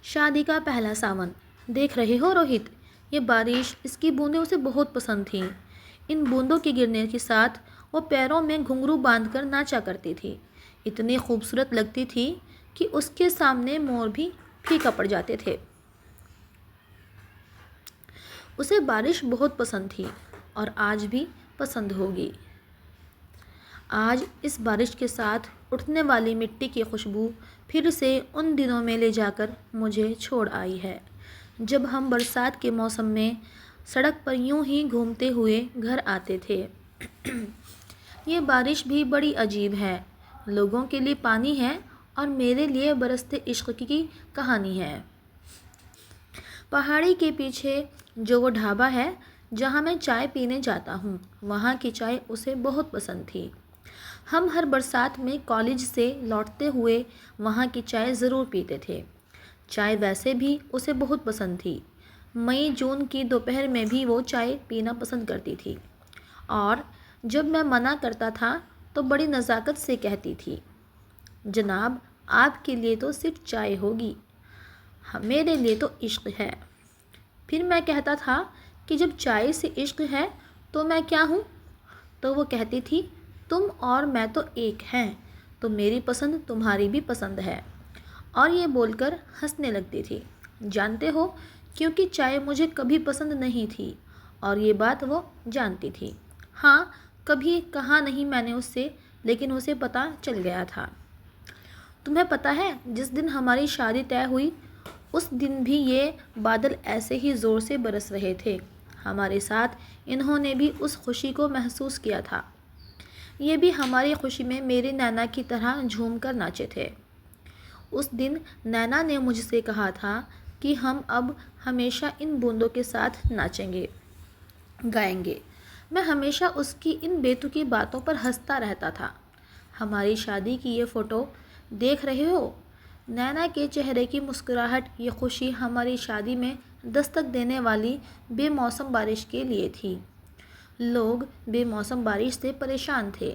शादी का पहला सावन। देख रहे हो रोहित, ये बारिश, इसकी बूंदें उसे बहुत पसंद थीं। इन बूंदों के गिरने के साथ वो पैरों में घुंघरू बांधकर नाचा करती थी। इतनी खूबसूरत लगती थी कि उसके सामने मोर भी फीका पड़ जाते थे। उसे बारिश बहुत पसंद थी और आज भी पसंद होगी। आज इस बारिश के साथ उठने वाली मिट्टी की खुशबू फिर से उन दिनों में ले जाकर मुझे छोड़ आई है, जब हम बरसात के मौसम में सड़क पर यूं ही घूमते हुए घर आते थे। ये बारिश भी बड़ी अजीब है। लोगों के लिए पानी है और मेरे लिए बरसते इश्क की कहानी है। पहाड़ी के पीछे जो वो ढाबा है जहाँ मैं चाय पीने जाता हूँ, वहाँ की चाय उसे बहुत पसंद थी। हम हर बरसात में कॉलेज से लौटते हुए वहाँ की चाय ज़रूर पीते थे। चाय वैसे भी उसे बहुत पसंद थी। मई जून की दोपहर में भी वो चाय पीना पसंद करती थी और जब मैं मना करता था तो बड़ी नज़ाकत से कहती थी, जनाब आपके लिए तो सिर्फ चाय होगी, मेरे लिए तो इश्क है। फिर मैं कहता था कि जब चाय से इश्क है तो मैं क्या हूँ? तो वो कहती थी, तुम और मैं तो एक हैं, तो मेरी पसंद तुम्हारी भी पसंद है। और ये बोलकर हंसने लगती थी। जानते हो, क्योंकि चाय मुझे कभी पसंद नहीं थी और ये बात वो जानती थी। हाँ, कभी कहा नहीं मैंने उससे, लेकिन उसे पता चल गया था। तुम्हें पता है, जिस दिन हमारी शादी तय हुई उस दिन भी ये बादल ऐसे ही ज़ोर से बरस रहे थे। हमारे साथ इन्होंने भी उस खुशी को महसूस किया था। ये भी हमारी खुशी में मेरी नैना की तरह झूम कर नाचे थे। उस दिन नैना ने मुझसे कहा था कि हम अब हमेशा इन बूंदों के साथ नाचेंगे, गाएंगे। मैं हमेशा उसकी इन बेतुकी बातों पर हंसता रहता था। हमारी शादी की ये फ़ोटो देख रहे हो? नैना के चेहरे की मुस्कुराहट, ये खुशी हमारी शादी में दस्तक देने वाली बेमौसम बारिश के लिए थी। लोग बेमौसम बारिश से परेशान थे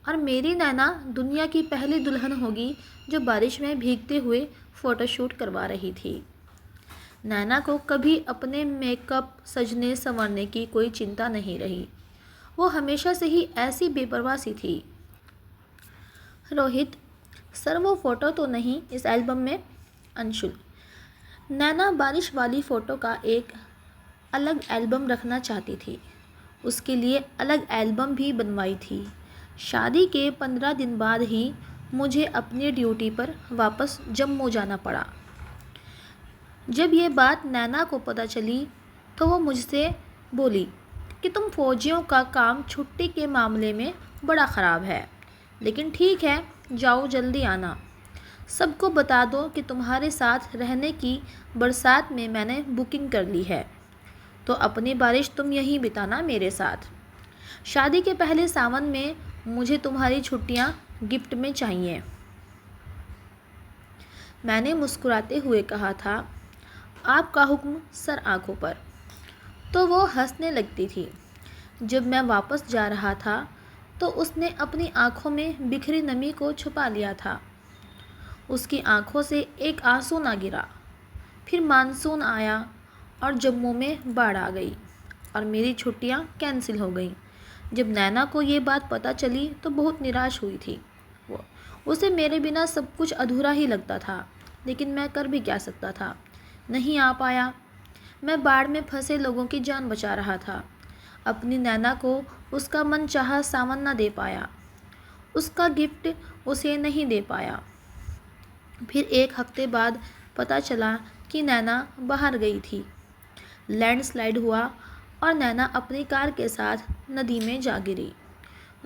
और मेरी नैना दुनिया की पहली दुल्हन होगी जो बारिश में भीगते हुए फ़ोटोशूट करवा रही थी। नैना को कभी अपने मेकअप, सजने संवरने की कोई चिंता नहीं रही। वो हमेशा से ही ऐसी बेपरवाह सी थी। रोहित, सर वो फ़ोटो तो नहीं इस एल्बम में? अंशुल। नैना बारिश वाली फ़ोटो का एक अलग एल्बम रखना चाहती थी। उसके लिए अलग एल्बम भी बनवाई थी। शादी के 15 दिन बाद ही मुझे अपनी ड्यूटी पर वापस जम्मू जाना पड़ा। जब ये बात नैना को पता चली तो वो मुझसे बोली कि तुम फौजियों का काम छुट्टी के मामले में बड़ा ख़राब है, लेकिन ठीक है, जाओ जल्दी आना। सबको बता दो कि तुम्हारे साथ रहने की बरसात में मैंने बुकिंग कर ली है, तो अपनी बारिश तुम यहीं बिताना मेरे साथ। शादी के पहले सावन में मुझे तुम्हारी छुट्टियां गिफ्ट में चाहिए। मैंने मुस्कुराते हुए कहा था, आपका हुक्म सर आंखों पर। तो वो हंसने लगती थी। जब मैं वापस जा रहा था तो उसने अपनी आंखों में बिखरी नमी को छुपा लिया था। उसकी आंखों से एक आंसू ना गिरा। फिर मानसून आया और जम्मू में बाढ़ आ गई और मेरी छुट्टियां कैंसिल हो गईं। जब नैना को ये बात पता चली तो बहुत निराश हुई थी। वो उसे मेरे बिना सब कुछ अधूरा ही लगता था, लेकिन मैं कर भी क्या सकता था। नहीं आ पाया। मैं बाढ़ में फंसे लोगों की जान बचा रहा था। अपनी नैना को उसका मनचाहा सावन ना दे पाया, उसका गिफ्ट उसे नहीं दे पाया। फिर एक हफ्ते बाद पता चला कि नैना बाहर गई थी। लैंडस्लाइड हुआ और नैना अपनी कार के साथ नदी में जा गिरी।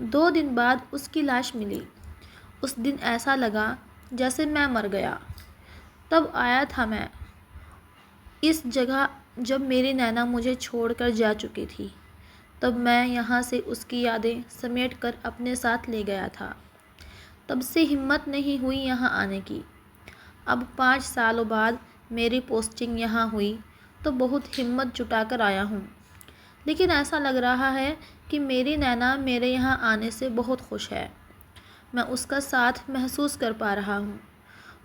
2 दिन बाद उसकी लाश मिली। उस दिन ऐसा लगा जैसे मैं मर गया। तब आया था मैं इस जगह जब मेरी नैना मुझे छोड़कर जा चुकी थी। तब मैं यहाँ से उसकी यादें समेट कर अपने साथ ले गया था। तब से हिम्मत नहीं हुई यहाँ आने की। अब 5 सालों बाद मेरी पोस्टिंग यहाँ हुई तो बहुत हिम्मत जुटाकर आया हूँ। लेकिन ऐसा लग रहा है कि मेरी नैना मेरे यहाँ आने से बहुत खुश है। मैं उसका साथ महसूस कर पा रहा हूँ।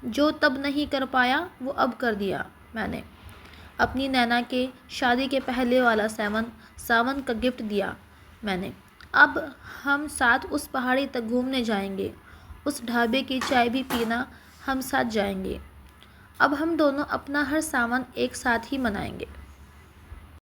जो तब नहीं कर पाया वो अब कर दिया मैंने। अपनी नैना के शादी के पहले वाला सावन का गिफ्ट दिया मैंने। अब हम साथ उस पहाड़ी तक घूमने जाएंगे, उस ढाबे की चाय भी पीना हम साथ जाएंगे। अब हम दोनों अपना हर सावन एक साथ ही मनाएंगे।